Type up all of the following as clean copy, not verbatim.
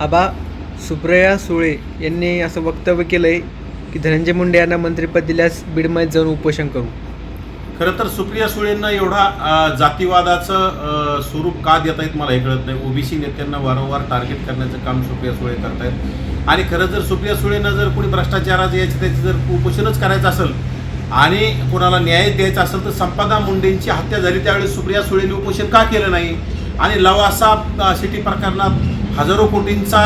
आबा, सुप्रिया सुळे यांनी असं वक्तव्य केलं आहे की धनंजय मुंडे यांना मंत्रिपद दिल्यास बीडमध्ये जाऊन उपोषण करू. खरं तर सुप्रिया सुळेंना एवढा जातीवादाचं स्वरूप का देत आहेत मला हे कळत नाही. ओबीसी नेत्यांना वारंवार टार्गेट करण्याचं काम सुप्रिया सुळे करतायत. आणि खरं जर सुप्रिया सुळेंना जर कोणी भ्रष्टाचाराचं याची त्याची जर उपोषणच करायचं असेल आणि कोणाला न्याय द्यायचा असेल तर संपदा मुंडेंची हत्या झाली त्यावेळेस सुप्रिया सुळेंनी उपोषण का केलं नाही. आणि लवासा सिटी प्रकरणात हजारो कोटींचा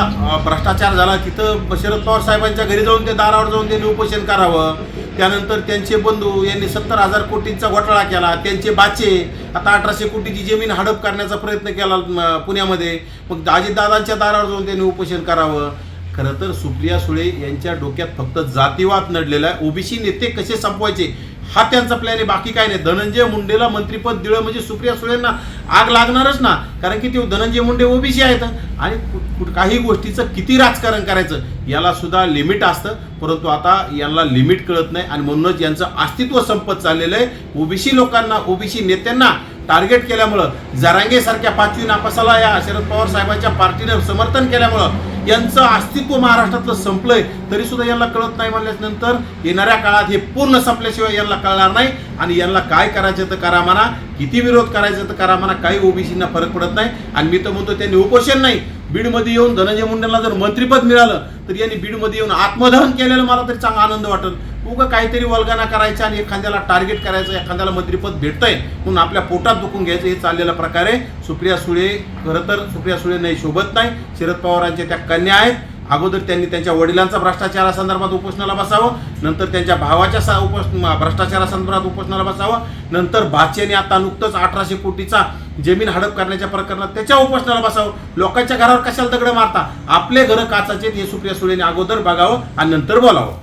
भ्रष्टाचार झाला, तिथं शरद पवार साहेबांच्या घरी जाऊन ते दारावर जाऊन त्यांनी उपोषण करावं. त्यानंतर त्यांचे बंधू यांनी 70,000 कोटींचा घोटाळा केला, त्यांचे बाचे आता 1800 कोटीची जमीन हडप करण्याचा प्रयत्न केला पुण्यामध्ये. मग अजितदादांच्या दारावर जाऊन त्यांनी उपोषण करावं. खरं तर सुप्रिया सुळे यांच्या डोक्यात फक्त जातीवाद नडलेला आहे. ओबीसी नेते कसे संपवायचे हा त्यांचा प्लॅन आहे, बाकी काय नाही. धनंजय मुंडेला मंत्रिपद दिलं म्हणजे सुप्रिया सुळेंना आग लागणारच ना, कारण की ते धनंजय मुंडे ओबीसी आहेत. आणि काही गोष्टीचं किती राजकारण करायचं याला सुद्धा लिमिट असतं, परंतु आता यांना लिमिट कळत नाही आणि म्हणूनच यांचं अस्तित्व संपत चाललेलं आहे. ओबीसी लोकांना, ओबीसी नेत्यांना टार्गेट केल्यामुळं, जरांगेसारख्या 5वी नापासाला या शरद पवार साहेबांच्या पार्टीनं समर्थन केल्यामुळं यांचं अस्तित्व महाराष्ट्रातलं संपलंय. तरी सुद्धा यांना कळत नाही म्हणल्यानंतर येणाऱ्या काळात हे पूर्ण संपल्याशिवाय यांना कळणार नाही. आणि यांना काय करायचं तर करा म्हणा, किती विरोध करायचं तर करा म्हणा, काही ओबीसींना फरक पडत नाही. आणि मी तर म्हणतो त्यांनी उपोषण नाही, बीडमध्ये येऊन धनंजय मुंडेंना जर मंत्रिपद मिळालं तर यांनी बीडमध्ये येऊन आत्मदहन केलेलं मला तरी चांगला आनंद वाटेल. उगं काहीतरी वल्गना करायचा आणि एखाद्याला टार्गेट करायचं, एखाद्याला मंत्रिपद भेटतंय म्हणून आपल्या पोटात दुखून घ्यायचं, हे चाललेला प्रकार आहे. सुप्रिया सुळे खरं तर सुप्रिया सुळे नाही शोभत नाही. शरद पवारांच्या त्या कन्या आहेत. अगोदर त्यांनी त्यांच्या वडिलांचा भ्रष्टाचारासंदर्भात उपोषणाला बसावं, नंतर त्यांच्या भावाच्या भ्रष्टाचारासंदर्भात उपोषणाला बसावं, नंतर भाच्याने आता नुकतंच 1800 कोटीचा जमीन हडप करण्याच्या प्रकरणात त्याच्या उपोषणाला बसावं. लोकांच्या घरावर कशाला दगड मारता? आपले घरं काचाचे हे सुप्रिया सुळेने अगोदर बघावं आणि नंतर बोलावं.